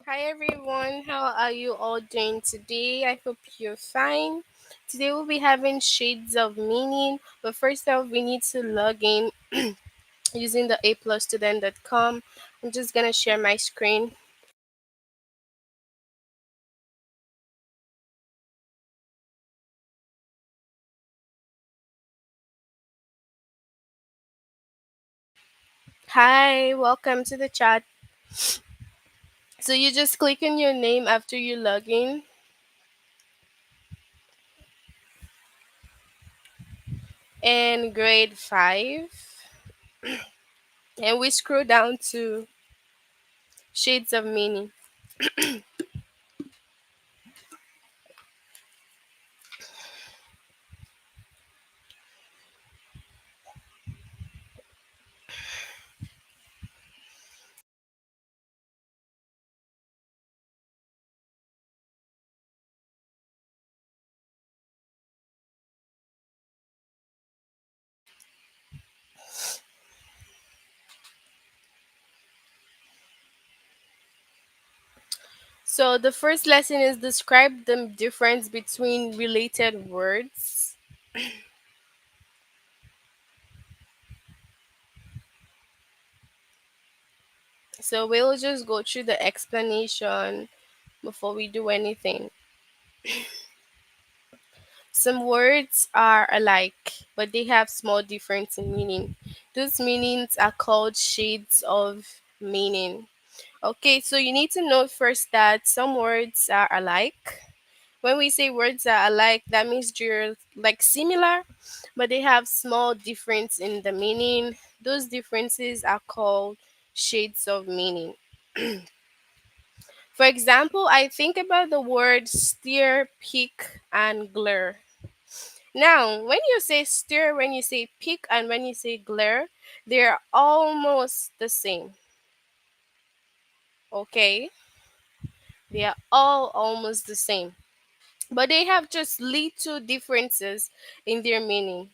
Hi everyone, how are you all doing today? I hope you're fine. Today we'll be having shades of meaning, but first off, we need to log in using the aplusstudent.com. I'm just gonna share my screen. Hi, welcome to the chat. So you just click on your name after you log in, and grade 5, and we scroll down to shades of meaning. So the first lesson is describe the difference between related words. So we'll just go through the explanation before we do anything. Some words are alike, but they have small difference in meaning. Those meanings are called shades of meaning. Okay, so you need to know first that some words are alike. When we say words are alike, that means they're like similar, but they have small difference in the meaning. Those differences are called shades of meaning. For example, I think about the word steer, peak, and glare. Now, when you say steer, when you say peak, and when you say glare, they're almost the same. Okay? They are all almost the same. But they have just little differences in their meaning.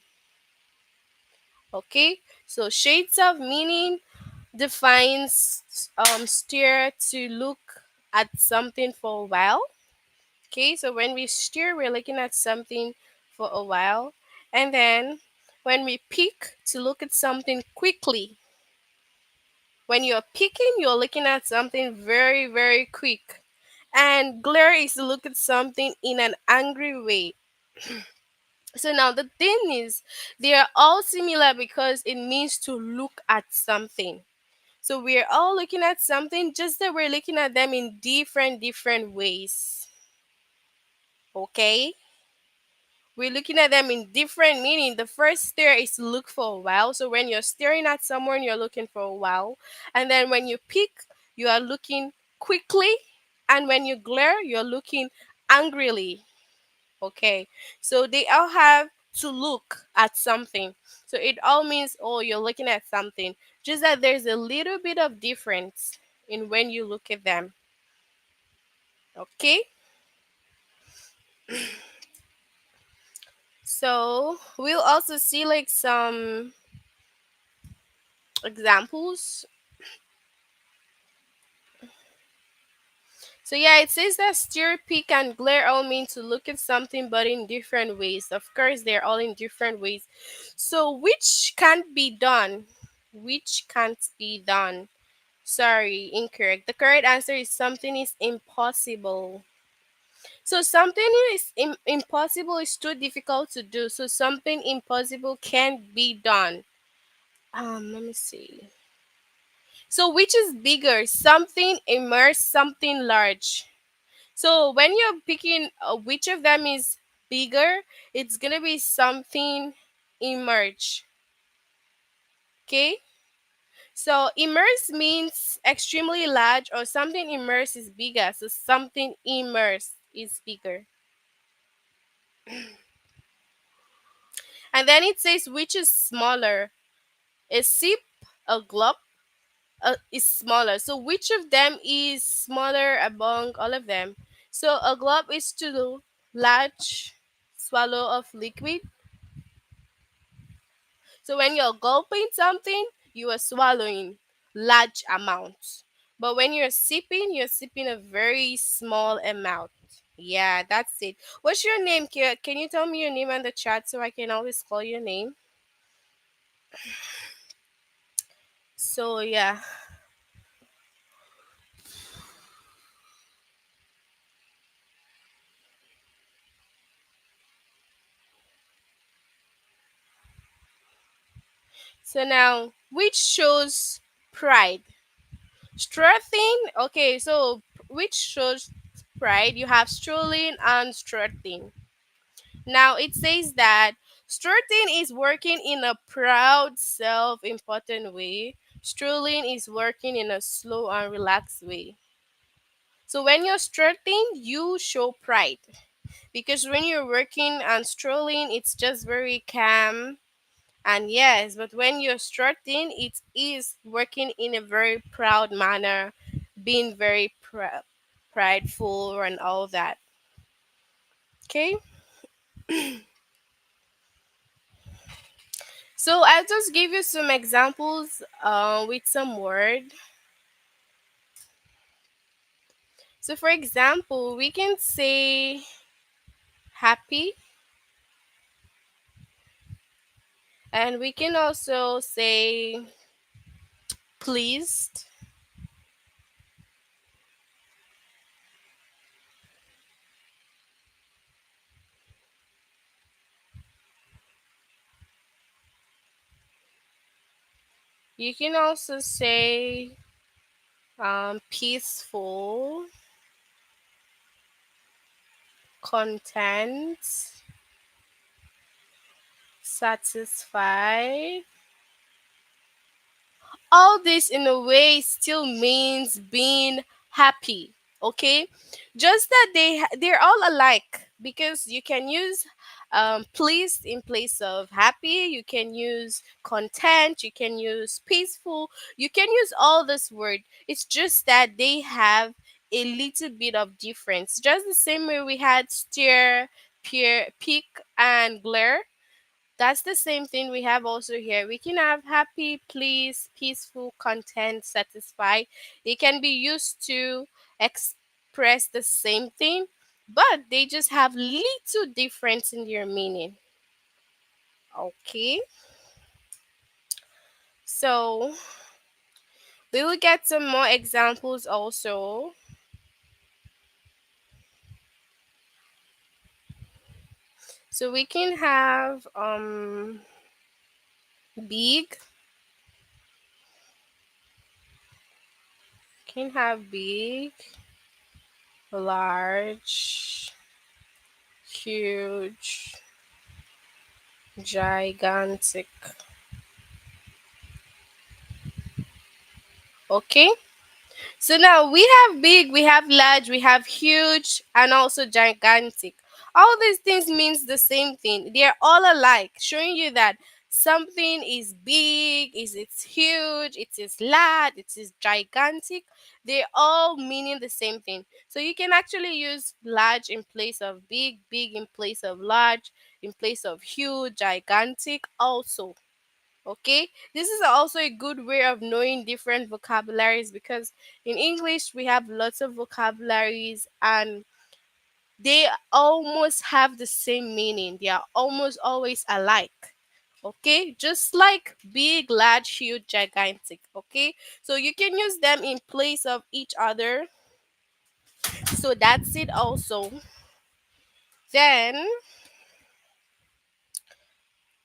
Okay? So, shades of meaning defines steer to look at something for a while. Okay, so when we steer, we're looking at something for a while. And then when we peek, to look at something quickly. When you're peeking, you're looking at something very, very quick. And glare is to look at something in an angry way. So now the thing is, they are all similar because it means to look at something. So we're all looking at something, just that we're looking at them in different ways. Okay? We're looking at them in different meaning. The first stare is to look for a while. So when you're staring at someone, you're looking for a while. And then when you peek, you are looking quickly. And when you glare, you're looking angrily. Okay. So they all have to look at something. So it all means, oh, you're looking at something. Just that there's a little bit of difference in when you look at them. Okay. So we'll also see like some examples. So yeah, it says that steer, peek, and glare all mean to look at something but in different ways. Of course, they're all in different ways. So which can't be done? Which can't be done? Sorry, incorrect. The correct answer is something is impossible. So something is impossible is too difficult to do. So something impossible can't be done. Let me see. So which is bigger? Something immersed, something large. So when you're picking which of them is bigger, it's gonna be something emerge. Okay. So immerse means extremely large or something immersed is bigger. So something immersed is bigger. And then it says which is smaller. A sip, a glop is smaller. So which of them is smaller among all of them? So a glob is to large swallow of liquid. So when you're gulping something, you are swallowing large amounts. But when you're sipping a very small amount. Yeah, that's it. What's your name? Can you tell me your name in the chat so I can always call your name? So yeah. So now, which shows pride? Strutting. Okay, so which shows pride? You have strolling and strutting. Now it says that strutting is working in a proud, self-important way. Strolling is working in a slow and relaxed way. So when you're strutting, you show pride because when you're working and strolling, it's just very calm. And yes, but when you're strutting, it is working in a very proud manner, being very prideful and all that. Okay, so I'll just give you some examples with some word. So for example, we can say happy, and we can also say pleased. You can also say peaceful, content, satisfied. All this in a way still means being happy. Okay, just that they're all alike because you can use pleased in place of happy, you can use content, you can use peaceful, you can use all this word. It's just that they have a little bit of difference, just the same way we had stare, peer, peak, and glare. That's the same thing we have also here. We can have happy, pleased, peaceful, content, satisfied. They can be used to express the same thing, but they just have little difference in their meaning. Okay, so we will get some more examples also. So we can have big, can have big, large, huge, gigantic. Okay, so now we have big, we have large, we have huge, and also gigantic. All these things means the same thing. They are all alike, showing you that something is big, is it's huge, it is large, it is gigantic. They all meaning the same thing. So you can actually use large in place of big, big in place of large, in place of huge, gigantic also. Okay, this is also a good way of knowing different vocabularies because in English we have lots of vocabularies and they almost have the same meaning. They are almost always alike. Okay, just like big, large, huge, gigantic. Okay, so you can use them in place of each other. So that's it also. Then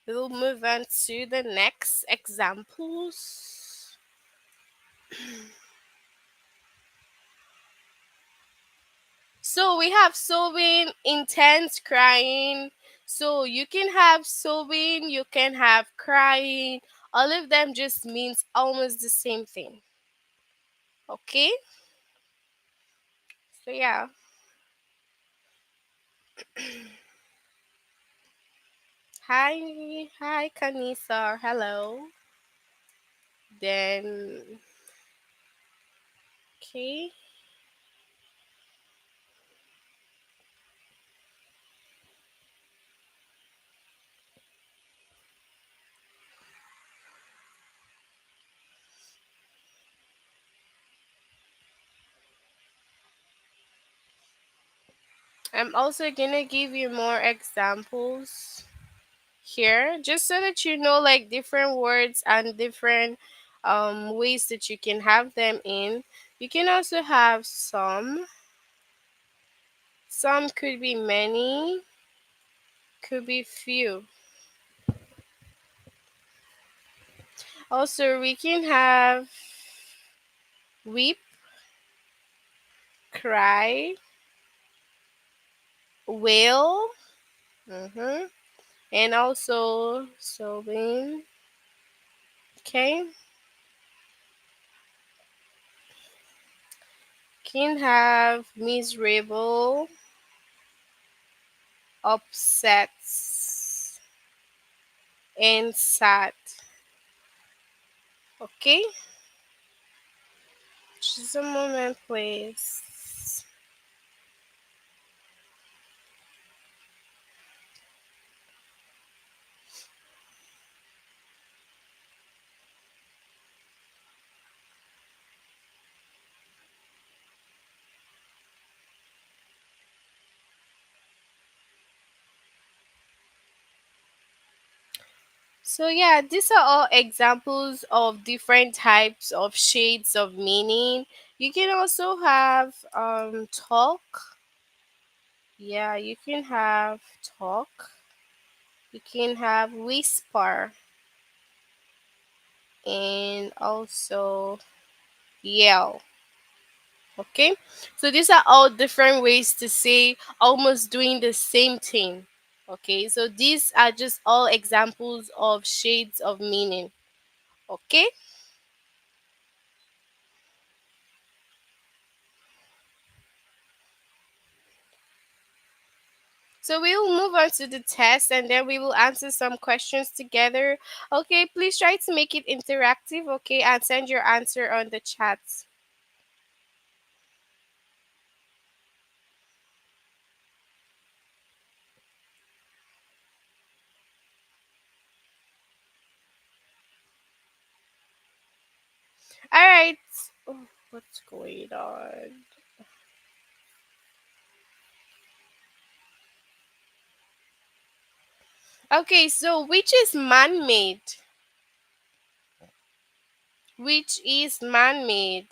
we'll move on to the next examples. So we have sobbing, intense crying. So you can have sobbing, you can have crying. All of them just means almost the same thing. Okay? So yeah. Hi Kanisa. Hello. Then okay. I'm also gonna give you more examples here, just so that you know like different words and different ways that you can have them in. You can also have some could be many, could be few. Also we can have weep, cry, wail, mm-hmm, and also sobbing. Okay, can have miserable, upsets, and sad. Okay, just a moment, please. So yeah, these are all examples of different types of shades of meaning. You can also have talk. Yeah, you can have talk. You can have whisper and also yell. Okay, so these are all different ways to say almost doing the same thing. Okay, so these are just all examples of shades of meaning. Okay, so we will move on to the test and then we will answer some questions together. Okay, please try to make it interactive, okay, and send your answer on the chat. All right. Oh, what's going on? Okay, so which is man made? Which is man made?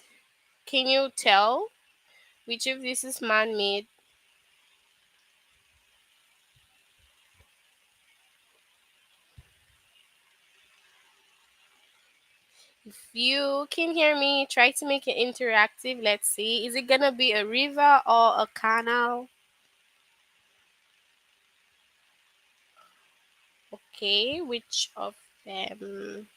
Can you tell which of this is man made? If you can hear me, try to make it interactive. Let's see. Is it gonna be a river or a canal? Okay, which of them?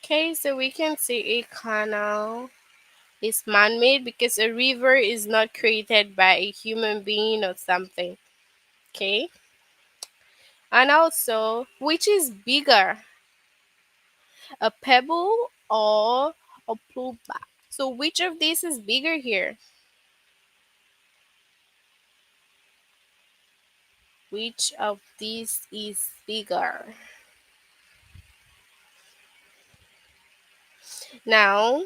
Okay, so we can say a canal is man made because a river is not created by a human being or something. Okay, and also, which is bigger, a pebble or a plupa? So, which of these is bigger here? Which of these is bigger? Now,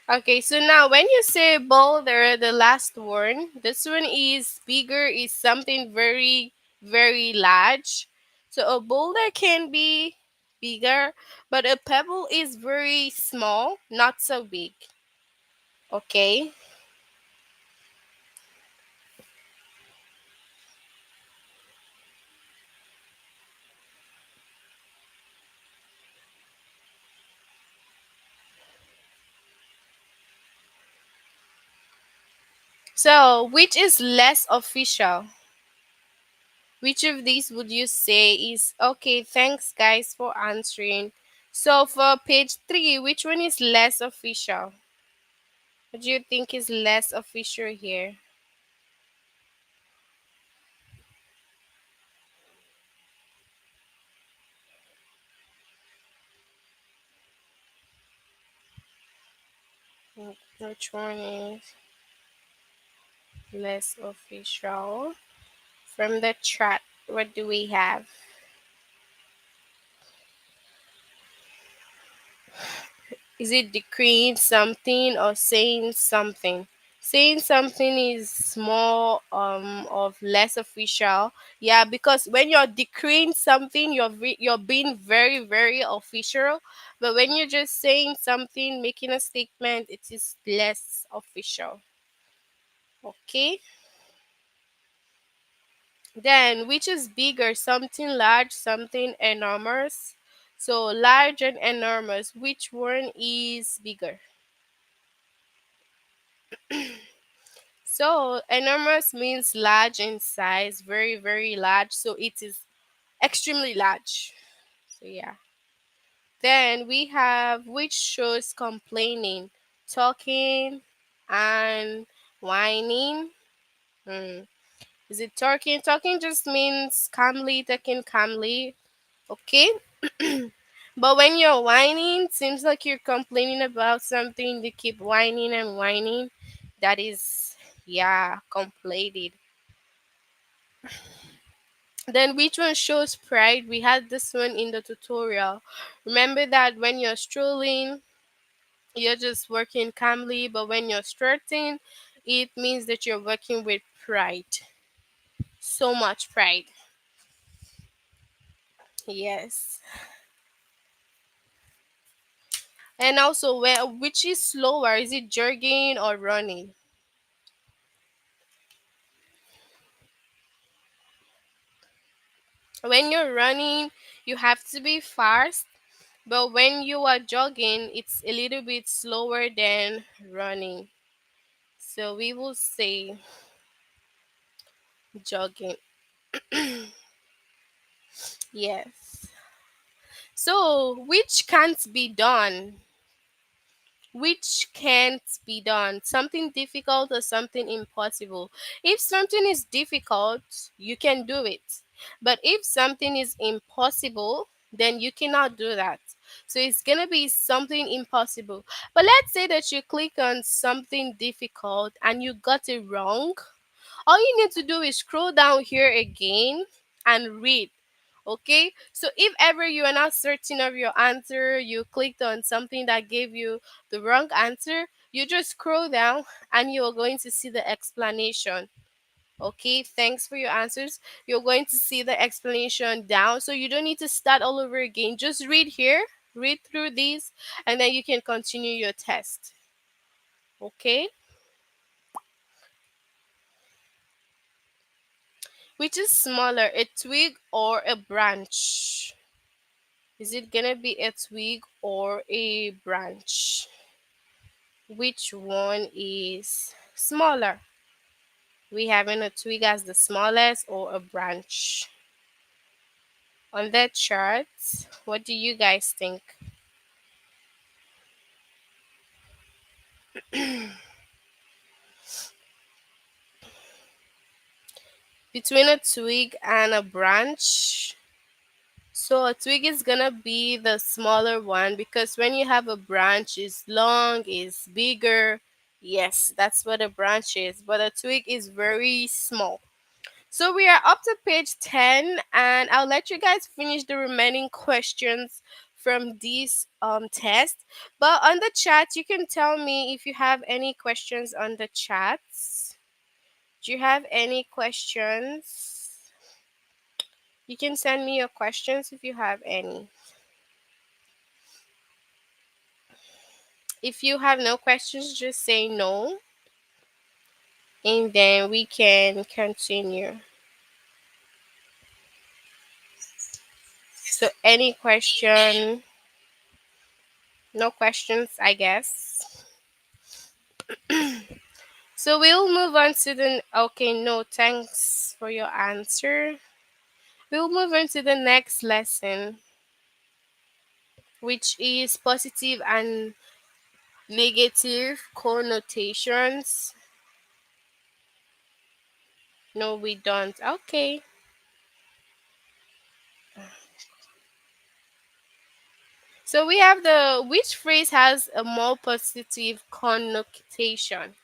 okay, so now when you say boulder, the last one, this one is bigger, is something very, very large. So a boulder can be bigger, but a pebble is very small, not so big. Okay, so which is less official? Which of these would you say is okay? Thanks, guys, for answering. So for page three, which one is less official? What do you think is less official here? Which one is? Less official. From the chat, what do we have? Is it decreeing something or saying something? Saying something is more of less official. Yeah, because when you're decreeing something, you're being very very official. But when you're just saying something, making a statement, it is less official. Okay. Then, which is bigger, something large, something enormous? So, large and enormous, which one is bigger? So, enormous means large in size, very, very large. So, it is extremely large. So, yeah. Then we have which shows complaining, talking, and whining. Hmm. Is it talking? Talking just means calmly, talking calmly. Okay. But when you're whining, seems like you're complaining about something. You keep whining and whining. That is, yeah, completed. Then which one shows pride? We had this one in the tutorial. Remember that when you're strolling, you're just working calmly, but when you're strutting, it means that you're working with pride. So much pride. Yes. And also, which is slower? Is it jogging or running? When you're running, you have to be fast, but when you are jogging, it's a little bit slower than running. So we will say jogging. Yes. So, which can't be done? Which can't be done? Something difficult or something impossible? If something is difficult, you can do it. But if something is impossible, then you cannot do that. So it's gonna be something impossible. But let's say that you click on something difficult and you got it wrong. All you need to do is scroll down here again and read. Okay, so if ever you are not certain of your answer, you clicked on something that gave you the wrong answer, you just scroll down and you are going to see the explanation. Okay, thanks for your answers. You're going to see the explanation down, so you don't need to start all over again. Just read here, read through these, and then you can continue your test. Okay, which is smaller, a twig or a branch? Is it gonna be a twig or a branch? Which one is smaller? We having a twig as the smallest or a branch? On that chart, what do you guys think? Between a twig and a branch, so a twig is gonna be the smaller one because when you have a branch, it's long, it's bigger. Yes, that's what a branch is, but a twig is very small. So we are up to page 10, and I'll let you guys finish the remaining questions from this test. But on the chat, you can tell me if you have any questions on the chats. Do you have any questions? You can send me your questions if you have any. If you have no questions, just say no, and then we can continue. So, any question? No questions, I guess. So we'll move on to the okay, no, thanks for your answer. We'll move on to the next lesson, which is positive and negative connotations. No, we don't. Okay. So we have the which phrase has a more positive connotation?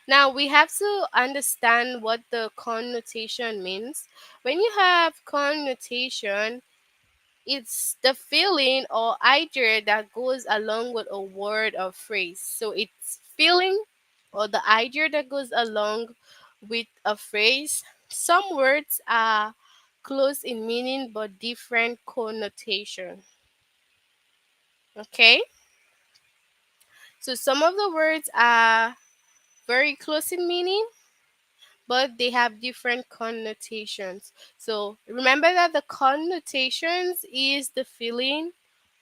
Now we have to understand what the connotation means. When you have connotation, it's the feeling or idea that goes along with a word or phrase. So it's feeling or the idea that goes along with a phrase. Some words are close in meaning but different connotation. Okay? So some of the words are very close in meaning but they have different connotations. So remember that the connotations is the feeling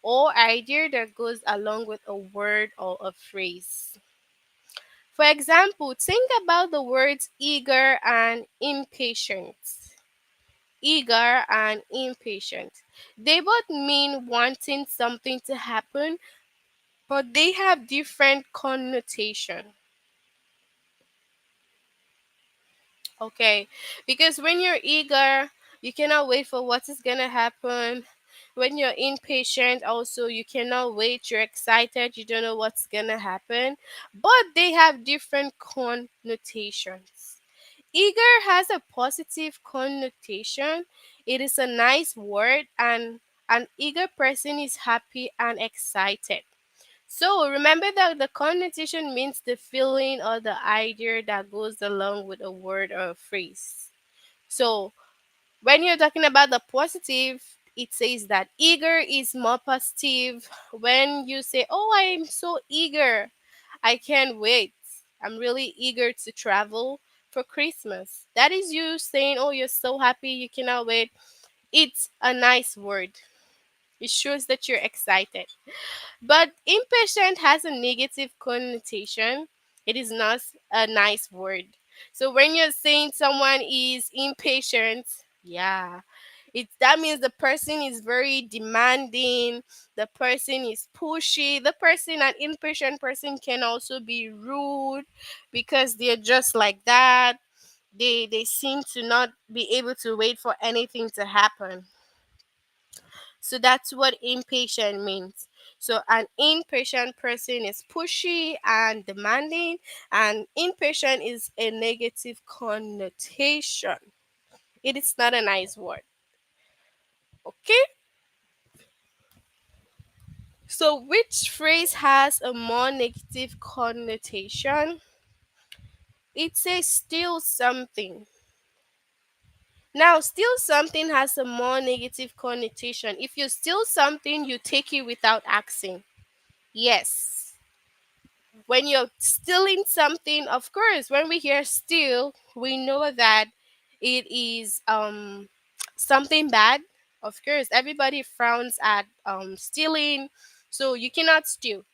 or idea that goes along with a word or a phrase. For example, think about the words eager and impatient. Eager and impatient. They both mean wanting something to happen, but they have different connotation. Okay, because when you're eager, you cannot wait for what is gonna happen. When you're impatient, also you cannot wait. You're excited. You don't know what's gonna happen, but they have different connotations. Eager has a positive connotation. It is a nice word, and an eager person is happy and excited. So remember that the connotation means the feeling or the idea that goes along with a word or a phrase. So when you're talking about the positive, it says that eager is more positive. When you say, "Oh, I'm so eager. I can't wait. I'm really eager to travel for Christmas." That is you saying, "Oh, you're so happy. You cannot wait." It's a nice word. It shows that you're excited. But impatient has a negative connotation. It is not a nice word. So when you're saying someone is impatient, yeah, it that means the person is very demanding, the person is pushy, the person an impatient person can also be rude because they're just like that. They seem to not be able to wait for anything to happen. So that's what impatient means. So an impatient person is pushy and demanding, and impatient is a negative connotation. It is not a nice word. Okay? So which phrase has a more negative connotation? It says steal something. Now, steal something has a more negative connotation. If you steal something, you take it without asking. Yes. When you're stealing something, of course, when we hear steal, we know that it is something bad. Of course, everybody frowns at stealing, so you cannot steal.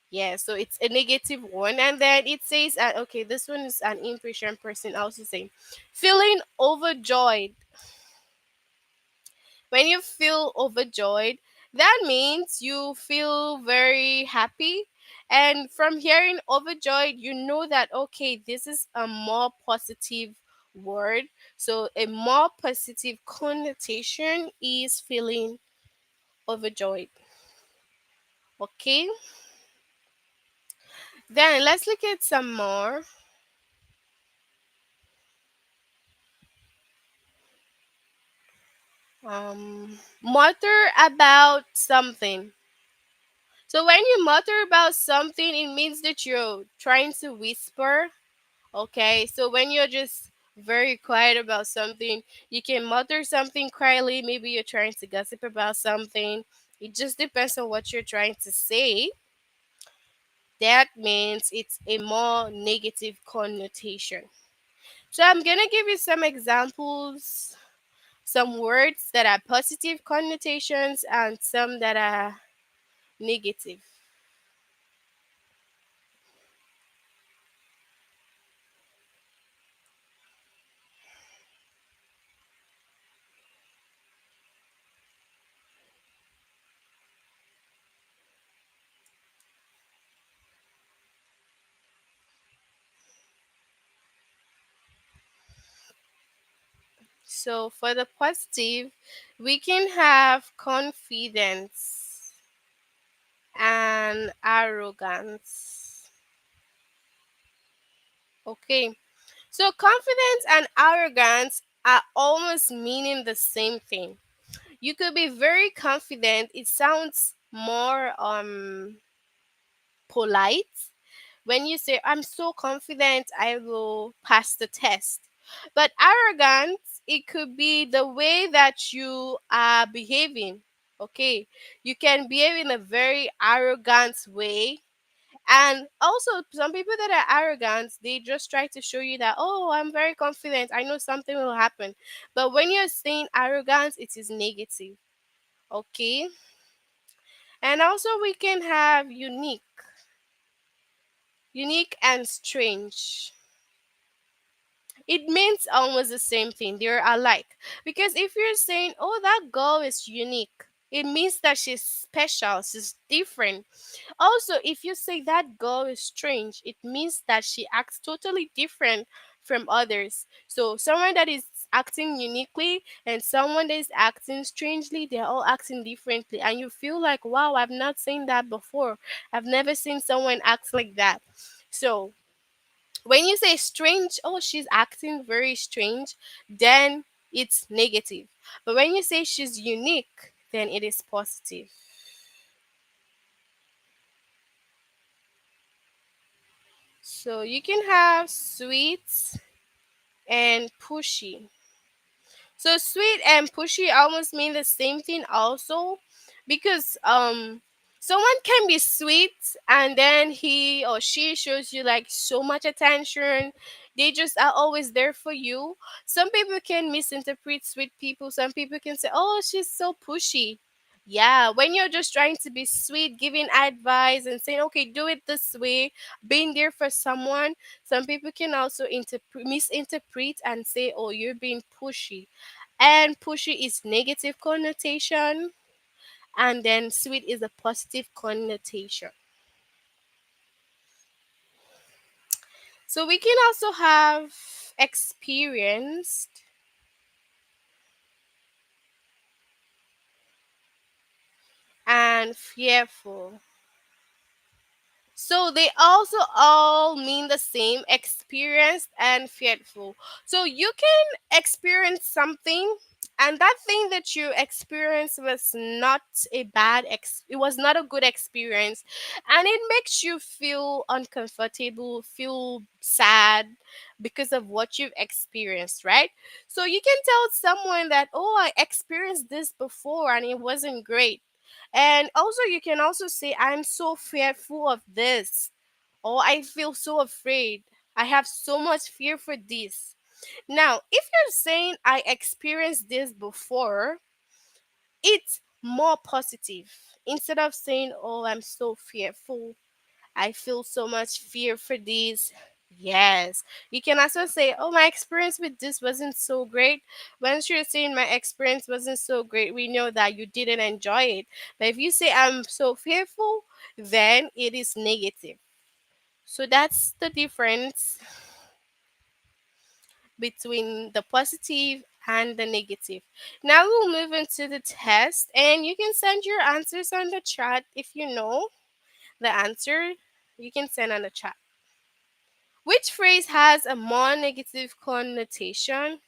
Yeah, so it's a negative one, and then it says, okay, this one is an impatient person also saying, feeling overjoyed. When you feel overjoyed, that means you feel very happy. And from hearing overjoyed, you know that, okay, this is a more positive word. So, a more positive connotation is feeling overjoyed. Okay, then let's look at some more. Mutter about something. So, when you mutter about something, it means that you're trying to whisper. Okay, so when you're just very quiet about something, you can mutter something quietly. Maybe you're trying to gossip about something. It just depends on what you're trying to say. That means it's a more negative connotation. So I'm gonna give you some examples, some words that are positive connotations and some that are negative. So for the positive, we can have confidence and arrogance. Okay. So confidence and arrogance are almost meaning the same thing. You could be very confident. It sounds more polite when you say, I'm so confident I will pass the test. But arrogance, it could be the way that you are behaving. Okay. You can behave in a very arrogant way. And also, some people that are arrogant, they just try to show you that, oh, I'm very confident. I know something will happen. But when you're saying arrogance, it is negative. Okay. And also, we can have unique, unique and strange. It means almost the same thing. They're alike. Because if you're saying, oh, that girl is unique, it means that she's special, she's different. Also, if you say that girl is strange, it means that she acts totally different from others. So, someone that is acting uniquely and someone that is acting strangely, they're all acting differently. And you feel like, wow, I've not seen that before. I've never seen someone act like that. So, when you say strange, oh, she's acting very strange, then it's negative. But when you say she's unique, then it is positive. So you can have sweet and pushy. So sweet and pushy almost mean the same thing also, because someone can be sweet and then he or she shows you like so much attention. They just are always there for you. Some people can misinterpret sweet people. Some people can say, "Oh, she's so pushy." Yeah, when you're just trying to be sweet, giving advice and saying, "Okay, do it this way," being there for someone, some people can also misinterpret and say, "Oh, you're being pushy." And pushy is negative connotation, and then sweet is a positive connotation. So we can also have experienced and fearful. So they also all mean the same, experienced and fearful. So you can experience something, and that thing that you experienced was not it was not a good experience, and it makes you feel uncomfortable, feel sad because of what you've experienced, right? So you can tell someone that, oh, I experienced this before and it wasn't great. And also, you can also say, I'm so fearful of this. Or I feel so afraid. I have so much fear for this. Now, if you're saying, I experienced this before, it's more positive. Instead of saying, oh, I'm so fearful, I feel so much fear for this. Yes. You can also say, oh, my experience with this wasn't so great. Once you're saying my experience wasn't so great, we know that you didn't enjoy it. But if you say I'm so fearful, then it is negative. So that's the difference between the positive and the negative. Now we'll move into the test, and you can send your answers on the chat if you know the answer. You can send on the chat. Which phrase has a more negative connotation?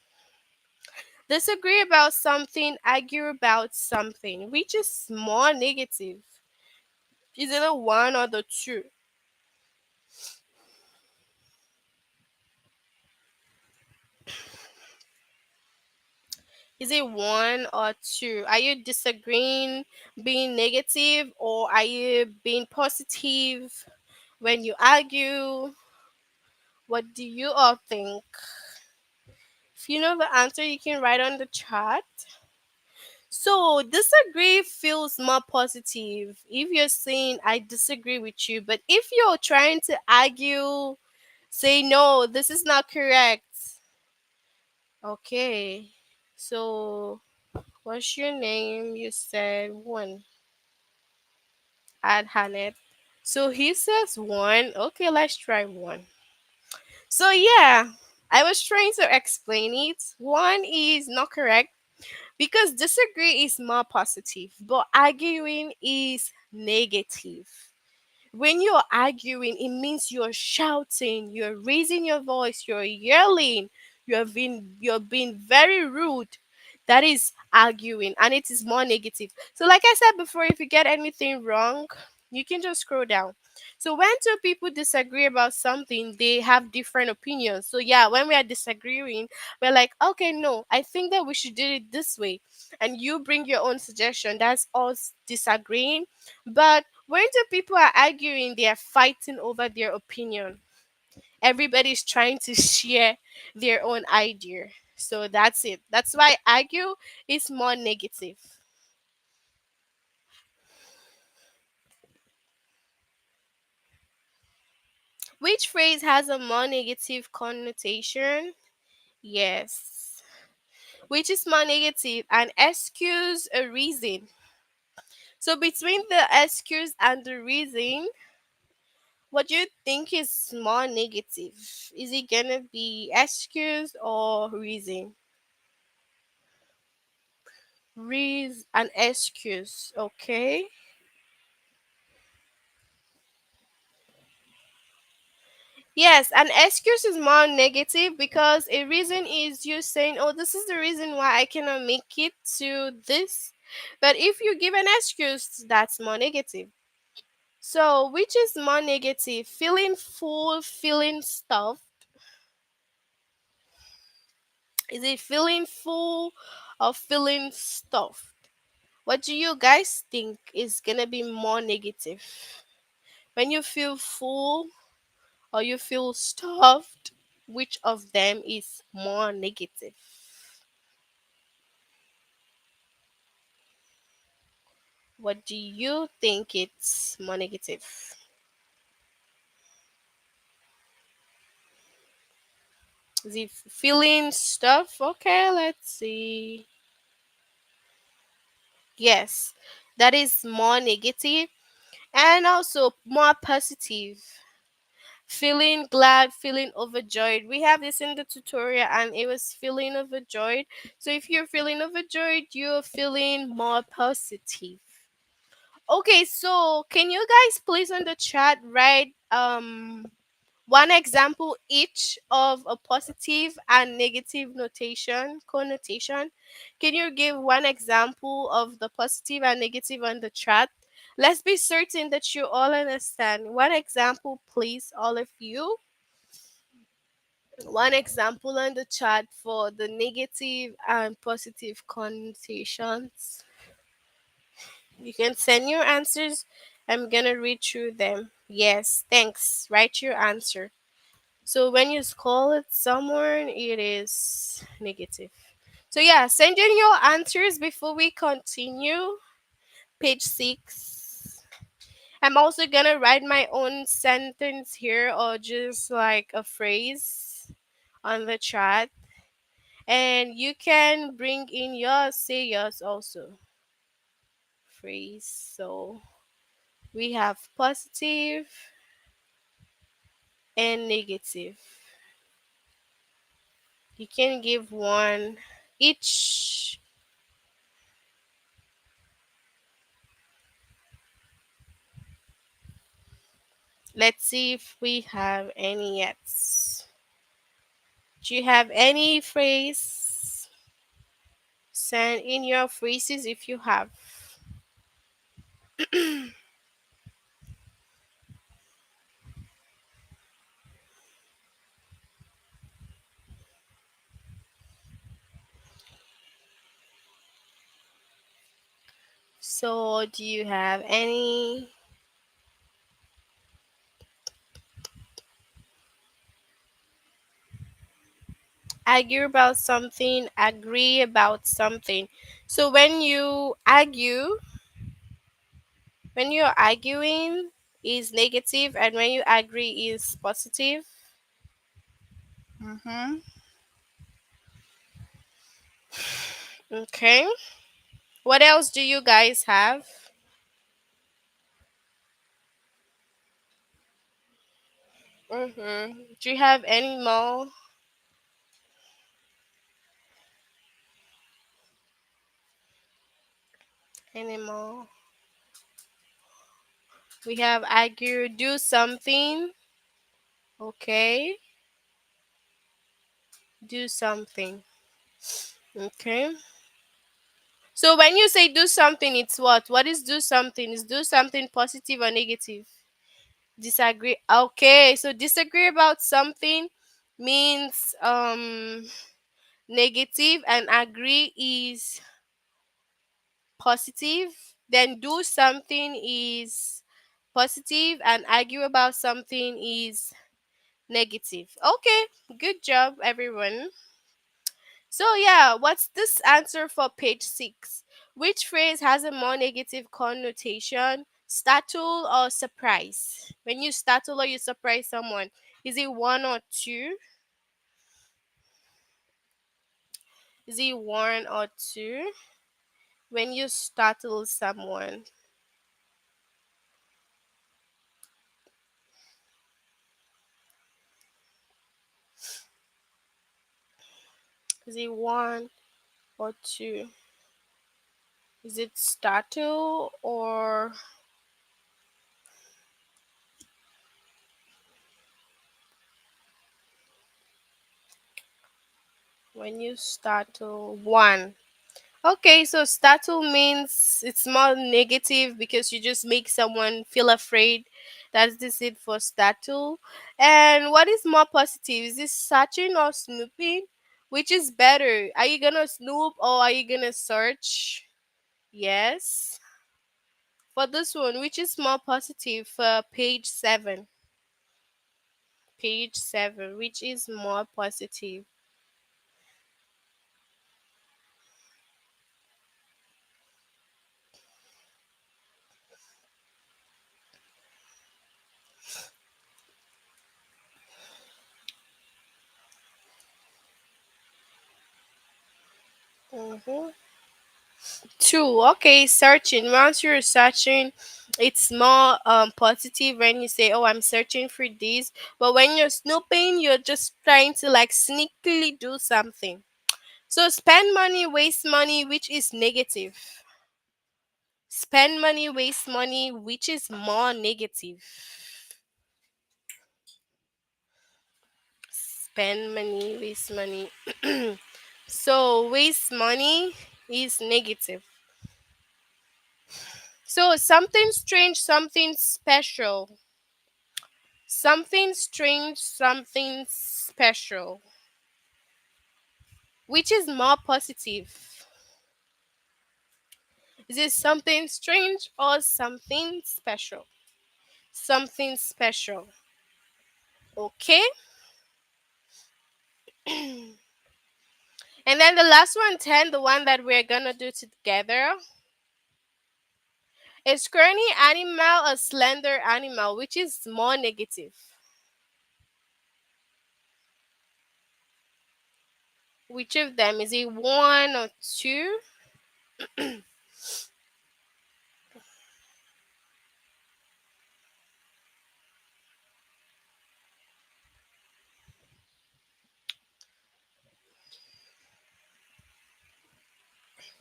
Disagree about something, argue about something. Which is more negative? Is it the one or the two? Is it one or two? Are you disagreeing, being negative, or are you being positive when you argue? What do you all think? If you know the answer, you can write on the chat. So disagree feels more positive if you're saying I disagree with you, but if you're trying to argue, say no, this is not correct. Okay. So what's your name? You said one. Add Hanet. So he says one. Okay, let's try one. So yeah, I was trying to explain it. One is not correct because disagree is more positive, but arguing is negative. When you're arguing, it means you're shouting, you're raising your voice, you're yelling, you're being very rude. That is arguing, and it is more negative. So like I said before, if you get anything wrong, you can just scroll down. So when two people disagree about something, they have different opinions. So yeah, when we are disagreeing, we're like, okay, no, I think that we should do it this way. And you bring your own suggestion. That's us disagreeing. But when two people are arguing, they are fighting over their opinion. Everybody's trying to share their own idea. So that's it. That's why argue is more negative. Which phrase has a more negative connotation? Yes. Which is more negative? An excuse, a reason. So between the excuse and the reason, what do you think is more negative? Is it gonna be excuse or reason? Reason and excuse. Okay. Yes, an excuse is more negative because a reason is you saying, "Oh, this is the reason why I cannot make it to this." But if you give an excuse, that's more negative. So, which is more negative? Feeling full, feeling stuffed? Is it feeling full or feeling stuffed? What do you guys think is gonna be more negative? When you feel full or you feel stuffed, which of them is more negative? What do you think it's more negative? Is it feeling stuff? Okay, let's see. Yes, that is more negative and also more positive. Feeling glad, feeling overjoyed. We have this in the tutorial and it was feeling overjoyed. So if you're feeling overjoyed, you're feeling more positive. Okay, so can you guys please on the chat write one example each of a positive and negative notation connotation? Can you give one example of the positive and negative on the chat? Let's be certain that you all understand. One example, please, all of you. One example on the chat for the negative and positive connotations. You can send your answers. I'm gonna read through them. Yes, thanks. Write your answer. So when you call it someone, it is negative. So yeah, send in your answers before we continue. Page 6. I'm also gonna write my own sentence here or just like a phrase on the chat. And you can bring in yours, say yours also. Phrase. So we have positive and negative. You can give one each. Let's see if we have any yet. Do you have any phrase? Send in your phrases if you have. So, do you have any? Argue about something, agree about something. So, when you're arguing, is negative, and when you agree, is positive. Mm-hmm. Okay. What else do you guys have? Mm-hmm. Do you have any more? Any more? We have argue, do something. Okay, do something. Okay. So when you say do something, it's what? What is do something? Is do something positive or negative? Disagree. Okay, so disagree about something means negative, and agree is positive. Then do something is positive, and argue about something is negative. Okay, good job, everyone. So, yeah, what's this answer for page 6? Which phrase has a more negative connotation? Startle or surprise? When you startle or you surprise someone, is it one or two? Is it one or two? When you startle someone, is it one or two? Is it startle or when you startle one? Okay, so startle means it's more negative because you just make someone feel afraid. That's this it for startle. And what is more positive? Is this searching or snooping? Which is better? Are you gonna snoop or are you gonna search? Yes. For this one, which is more positive for page 7? Page 7, which is more positive? Mm-hmm. Two. Okay, searching. Once you're searching, it's more positive when you say, "Oh, I'm searching for this." But when you're snooping, you're just trying to like sneakily do something. So spend money, waste money, which is negative. Spend money, waste money, which is more negative. Spend money, waste money. So waste money is negative. So something strange, something special. Something strange, something special. Which is more positive? Is it something strange or something special? Something special. Okay. And then the last one, 10, the one that we're gonna do together. A scrawny animal, a slender animal, which is more negative? Which of them? Is it one or two?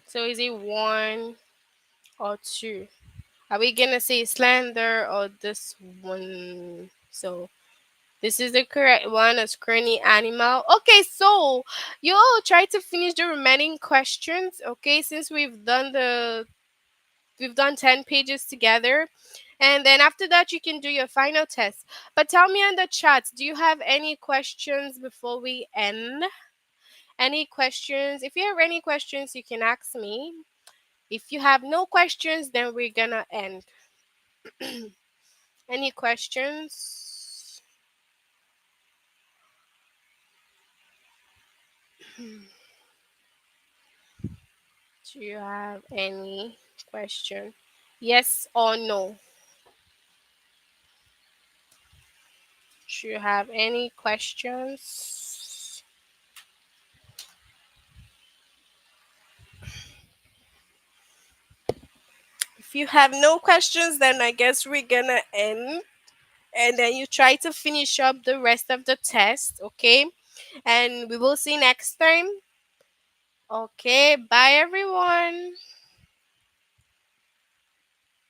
So is it one or two? Are we gonna say slender or this one? So this is the correct one, a scrawny animal. Okay, so you all try to finish the remaining questions. Okay, since we've done 10 pages together. And then after that you can do your final test. But tell me in the chat, do you have any questions before we end? Any questions? If you have any questions, you can ask me. If you have no questions, then we're gonna end. Any questions? Do you have any question? Yes or no? Do you have any questions? If you have no questions, then I guess we're gonna end. And then you try to finish up the rest of the test, okay? And we will see next time. Okay, bye everyone.